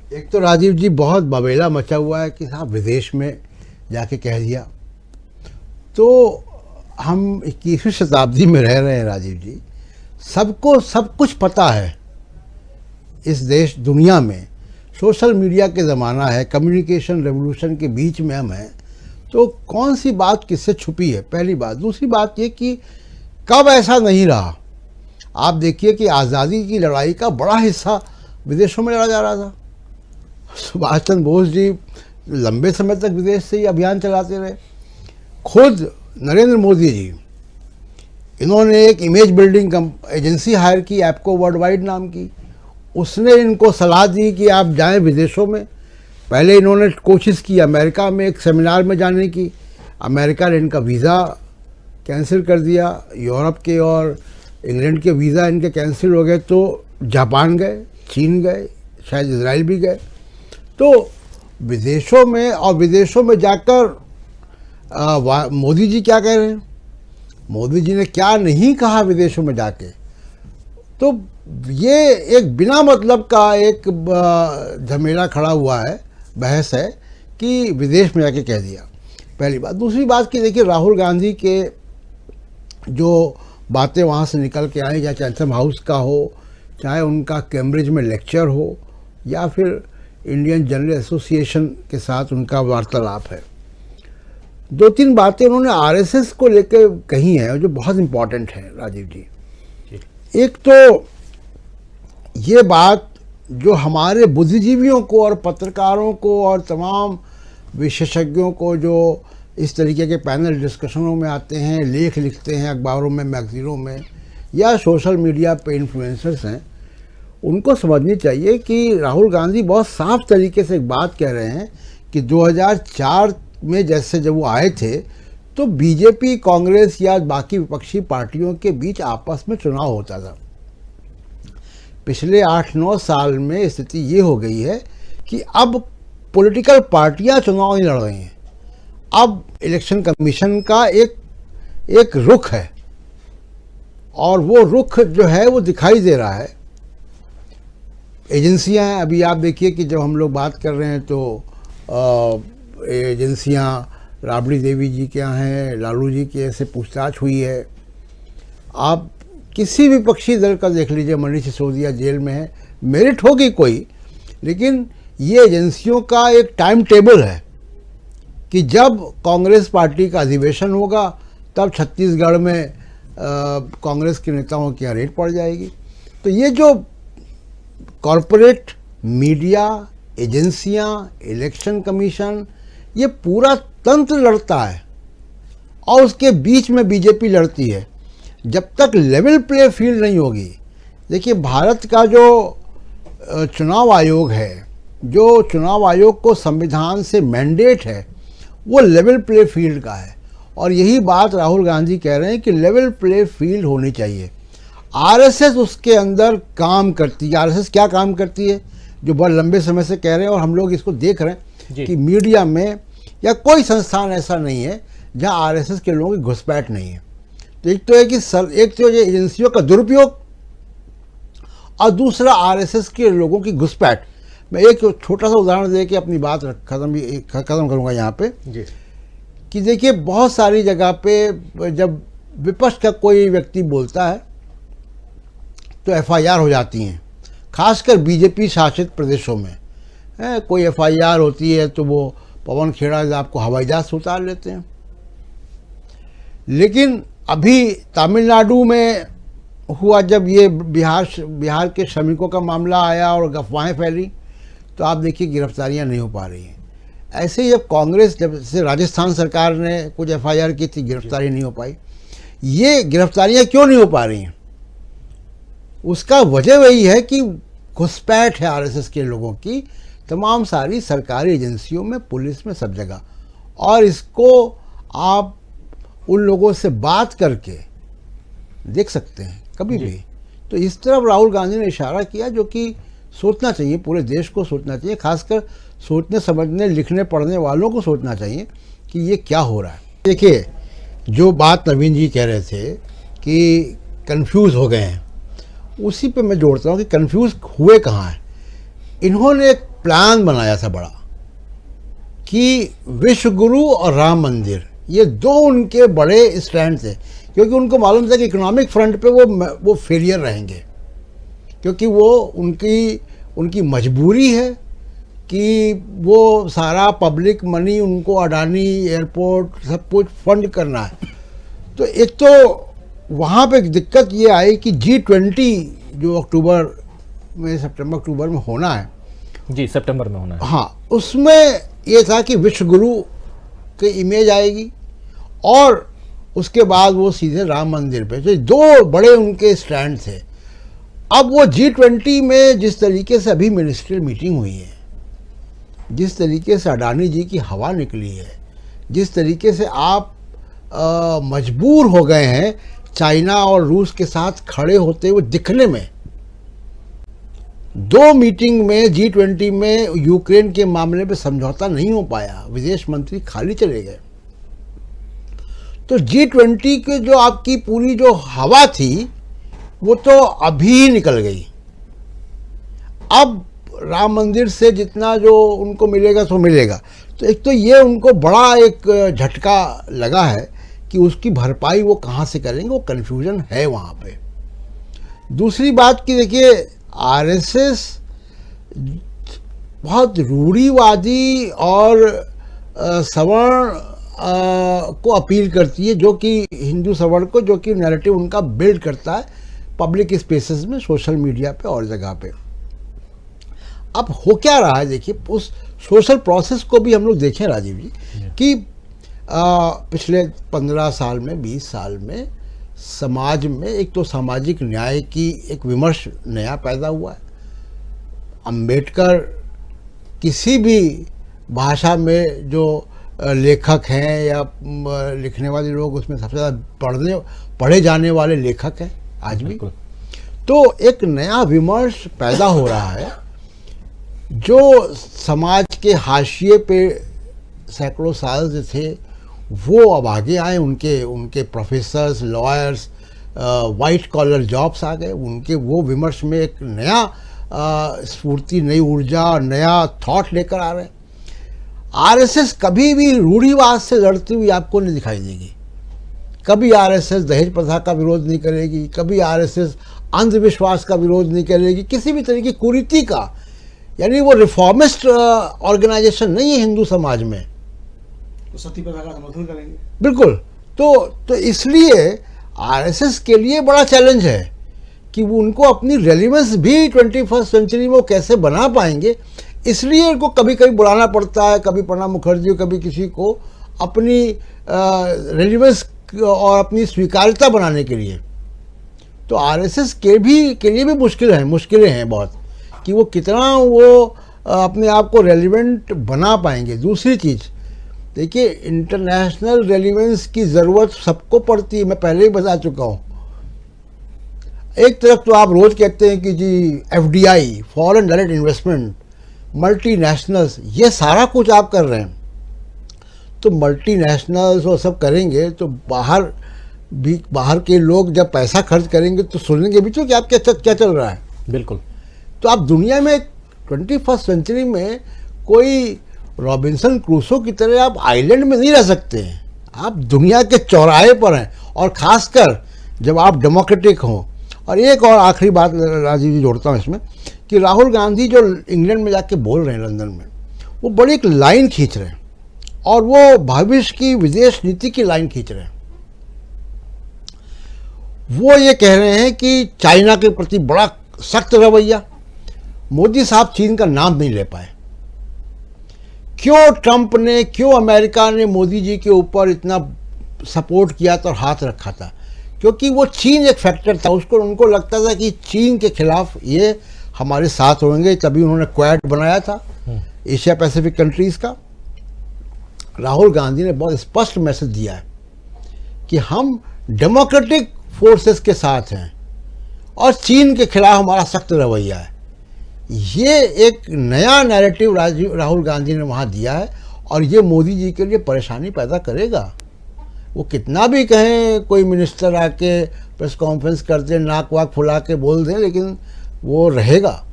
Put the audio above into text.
एक तो राजीव जी बहुत बवेला मचा हुआ है कि साहब विदेश में जाके कह दिया। तो हम 21वीं शताब्दी में रह रहे हैं राजीव जी, सबको सब कुछ पता है इस देश दुनिया में। सोशल मीडिया के ज़माना है, कम्युनिकेशन रेवोल्यूशन के बीच में हम हैं, तो कौन सी बात किससे छुपी है, पहली बात। दूसरी बात ये कि कब ऐसा नहीं रहा। आप देखिए कि आज़ादी की लड़ाई का बड़ा हिस्सा विदेशों में लड़ा जा रहा था। सुभाष चंद्र बोस जी लंबे समय तक विदेश से ही अभियान चलाते रहे। खुद नरेंद्र मोदी जी, इन्होंने एक इमेज बिल्डिंग एजेंसी हायर की, एप्को वर्ल्ड वाइड नाम की। उसने इनको सलाह दी कि आप जाएं विदेशों में। पहले इन्होंने कोशिश की अमेरिका में एक सेमिनार में जाने की, अमेरिका ने इनका वीज़ा कैंसिल कर दिया। यूरोप के और इंग्लैंड के वीज़ा इनके कैंसिल हो गए, तो जापान गए, चीन गए, शायद इजराइल भी गए। तो विदेशों में, और विदेशों में जाकर मोदी जी क्या कह रहे हैं, मोदी जी ने क्या नहीं कहा विदेशों में जाके। तो ये एक बिना मतलब का एक झमेला खड़ा हुआ है, बहस है कि विदेश में जाके कह दिया, पहली बात। दूसरी बात कि देखिए राहुल गांधी के जो बातें वहाँ से निकल के आई, चाहे चैथम हाउस का हो, चाहे उनका कैम्ब्रिज में लेक्चर हो, या फिर इंडियन जर्नल एसोसिएशन के साथ उनका वार्तालाप है, दो तीन बातें उन्होंने आरएसएस को लेकर कही हैं जो बहुत इम्पॉर्टेंट है राजीव जी। एक तो ये बात जो हमारे बुद्धिजीवियों को और पत्रकारों को और तमाम विशेषज्ञों को जो इस तरीके के पैनल डिस्कशनों में आते हैं, लेख लिखते हैं अखबारों में, मैगजीनों में, या सोशल मीडिया पे इन्फ्लुएंसर्स हैं, उनको समझनी चाहिए कि राहुल गांधी बहुत साफ तरीके से एक बात कह रहे हैं कि 2004 में जैसे जब वो आए थे तो बीजेपी, कांग्रेस या बाकी विपक्षी पार्टियों के बीच आपस में चुनाव होता था। पिछले 8-9 साल में स्थिति ये हो गई है कि अब पॉलिटिकल पार्टियां चुनाव नहीं लड़ रही हैं। अब इलेक्शन कमीशन का एक रुख है, और वो रुख जो है वो दिखाई दे रहा है। एजेंसियां हैं, अभी आप देखिए कि जब हम लोग बात कर रहे हैं तो एजेंसियां राबड़ी देवी जी के यहाँ हैं, लालू जी के ऐसे पूछताछ हुई है। आप किसी भी पक्षी दल का देख लीजिए, मनीष सिसोदिया जेल में है, मेरिट होगी कोई, लेकिन ये एजेंसियों का एक टाइम टेबल है कि जब कांग्रेस पार्टी का अधिवेशन होगा तब छत्तीसगढ़ में कांग्रेस के नेताओं की रेड पड़ जाएगी। तो ये जो कॉरपोरेट मीडिया, एजेंसियां, इलेक्शन कमीशन, ये पूरा तंत्र लड़ता है और उसके बीच में बीजेपी लड़ती है। जब तक लेवल प्ले फील्ड नहीं होगी, देखिए भारत का जो चुनाव आयोग है, जो चुनाव आयोग को संविधान से मैंडेट है, वो लेवल प्ले फील्ड का है। और यही बात राहुल गांधी कह रहे हैं कि लेवल प्ले फील्ड होनी चाहिए। आरएसएस उसके अंदर काम करती है। आरएसएस क्या काम करती है, जो बहुत लंबे समय से कह रहे हैं और हम लोग इसको देख रहे हैं कि मीडिया में या कोई संस्थान ऐसा नहीं है जहां आरएसएस के लोगों की घुसपैठ नहीं है। तो एक तो है कि एक तो ये एजेंसियों का दुरुपयोग, और दूसरा आरएसएस के लोगों की घुसपैठ। मैं एक छोटा सा उदाहरण दे के अपनी बात खत्म करूंगा यहाँ पे कि देखिए बहुत सारी जगह पे जब विपक्ष का कोई व्यक्ति बोलता है तो एफआईआर हो जाती हैं, खासकर बीजेपी शासित प्रदेशों में। कोई एफआईआर होती है तो वो पवन खेड़ा आपको हवाई जहाज से उतार लेते हैं। लेकिन अभी तमिलनाडु में हुआ, जब ये बिहार के श्रमिकों का मामला आया और अफवाहें फैली, तो आप देखिए गिरफ्तारियां नहीं हो पा रही हैं। ऐसे ही जब कांग्रेस, जब से राजस्थान सरकार ने कुछ एफआईआर की थी, गिरफ्तारी नहीं हो पाई। ये गिरफ्तारियां क्यों नहीं हो पा रही हैं? उसका वजह वही है कि घुसपैठ है आरएसएस के लोगों की तमाम सारी सरकारी एजेंसियों में, पुलिस में, सब जगह। और इसको आप उन लोगों से बात करके देख सकते हैं कभी भी। तो इस तरफ राहुल गांधी ने इशारा किया, जो कि सोचना चाहिए, पूरे देश को सोचना चाहिए, खासकर सोचने समझने लिखने पढ़ने वालों को सोचना चाहिए कि ये क्या हो रहा है। देखिए जो बात नवीन जी कह रहे थे कि कंफ्यूज हो गए हैं, उसी पे मैं जोड़ता हूँ कि कंफ्यूज हुए कहाँ हैं। इन्होंने एक प्लान बनाया था बड़ा कि विश्व गुरु और राम मंदिर, ये दो उनके बड़े स्टैंड थे, क्योंकि उनको मालूम था कि इकोनॉमिक फ्रंट पे वो फेलियर रहेंगे, क्योंकि वो उनकी मजबूरी है कि वो सारा पब्लिक मनी उनको अडानी एयरपोर्ट सब कुछ फंड करना है। तो एक तो वहाँ पे दिक्कत ये आई कि G20 जो सितंबर अक्टूबर में होना है, जी सितंबर में होना है, हाँ, उसमें ये था कि विश्व गुरु की इमेज आएगी और उसके बाद वो सीधे राम मंदिर पे, तो दो बड़े उनके स्टैंड थे। अब वो G20 में जिस तरीके से अभी मिनिस्ट्रियल मीटिंग हुई है, जिस तरीके से अडानी जी की हवा निकली है, जिस तरीके से आप मजबूर हो गए हैं चाइना और रूस के साथ खड़े होते हुए दिखने में, दो मीटिंग में G20 में यूक्रेन के मामले में समझौता नहीं हो पाया, विदेश मंत्री खाली चले गए। तो G20 के जो आपकी पूरी जो हवा थी वो तो अभी निकल गई। अब राम मंदिर से जितना जो उनको मिलेगा सो मिलेगा, तो एक तो ये उनको बड़ा एक झटका लगा है कि उसकी भरपाई वो कहाँ से करेंगे, वो कन्फ्यूजन है वहाँ पे। दूसरी बात कि देखिए आरएसएस बहुत रूढ़िवादी और सवर्ण को अपील करती है, जो कि हिंदू सवर्ण को, जो कि नैरेटिव उनका बिल्ड करता है पब्लिक स्पेसेस में, सोशल मीडिया पे और जगह पे। अब हो क्या रहा है, देखिए उस सोशल प्रोसेस को भी हम लोग देखें राजीव जी कि पिछले 15 साल में 20 साल में समाज में एक तो सामाजिक न्याय की एक विमर्श नया पैदा हुआ है। अंबेडकर किसी भी भाषा में जो लेखक हैं या लिखने वाले लोग, उसमें सबसे ज़्यादा पढ़े जाने वाले लेखक हैं आज भी। तो एक नया विमर्श पैदा हो रहा है जो समाज के हाशिए पे सैकड़ों साल से थे, वो अब आगे आए, उनके professors, lawyers, white collar jobs आ गए, उनके वो विमर्श में एक नया स्फूर्ति, नई ऊर्जा, नया थॉट लेकर आ रहे हैं। आरएसएस कभी भी रूढ़िवाद से लड़ती हुई आपको नहीं दिखाई देगी। कभी आरएसएस दहेज प्रथा का विरोध नहीं करेगी, कभी आरएसएस अंधविश्वास का विरोध नहीं करेगी, किसी भी तरह की कुरीति का, यानी वो रिफॉर्मिस्ट ऑर्गेनाइजेशन नहीं है हिंदू समाज में। तो सती प्रथा का समर्थन करेंगे बिल्कुल। तो इसलिए आरएसएस के लिए बड़ा चैलेंज है कि वो उनको अपनी रेलिवेंस भी 21st सेंचुरी में वो कैसे बना पाएंगे। इसलिए उनको कभी कभी बुलाना पड़ता है, कभी प्रणब मुखर्जी, कभी किसी को, अपनी रेलिवेंस और अपनी स्वीकार्यता बनाने के लिए। तो आरएसएस के लिए भी मुश्किलें हैं बहुत, कि वो कितना वो अपने आप को रेलिवेंट बना पाएंगे। दूसरी चीज़ देखिए, इंटरनेशनल रेलिवेंस की ज़रूरत सबको पड़ती है, मैं पहले ही बता चुका हूँ। एक तरफ तो आप रोज़ कहते हैं कि जी FDI, foreign direct investment, multinationals, ये सारा कुछ आप कर रहे हैं। तो मल्टीनेशनल्स और सब करेंगे तो बाहर के लोग जब पैसा खर्च करेंगे तो सुनेंगे भी तो कि आप क्या चल रहा है। बिल्कुल। तो आप दुनिया में 21st सेंचुरी में कोई रॉबिन्सन क्रूसो की तरह आप आइलैंड में नहीं रह सकते हैं, आप दुनिया के चौराहे पर हैं, और ख़ासकर जब आप डेमोक्रेटिक हों। और एक और आखिरी बात राजीव जी जोड़ता हूँ इसमें, कि राहुल गांधी जो इंग्लैंड में जाके बोल रहे हैं लंदन में, वो बड़ी एक लाइन खींच रहे हैं, और वो भविष्य की विदेश नीति की लाइन खींच रहे हैं। वो ये कह रहे हैं कि चाइना के प्रति बड़ा सख्त रवैया। मोदी साहब चीन का नाम नहीं ले पाए। क्यों ट्रंप ने, क्यों अमेरिका ने मोदी जी के ऊपर इतना सपोर्ट किया था और हाथ रखा था? क्योंकि वो चीन एक फैक्टर था, उनको लगता था कि चीन के खिलाफ ये हमारे साथ होंगे, तभी उन्होंने क्वाड बनाया था एशिया पैसिफिक कंट्रीज़ का। राहुल गांधी ने बहुत स्पष्ट मैसेज दिया है कि हम डेमोक्रेटिक फोर्सेस के साथ हैं और चीन के खिलाफ हमारा सख्त रवैया है। ये एक नया नैरेटिव राहुल गांधी ने वहाँ दिया है, और ये मोदी जी के लिए परेशानी पैदा करेगा। वो कितना भी कहें, कोई मिनिस्टर आके प्रेस कॉन्फ्रेंस करते नाक वाक फुला के बोल दें, लेकिन वो रहेगा।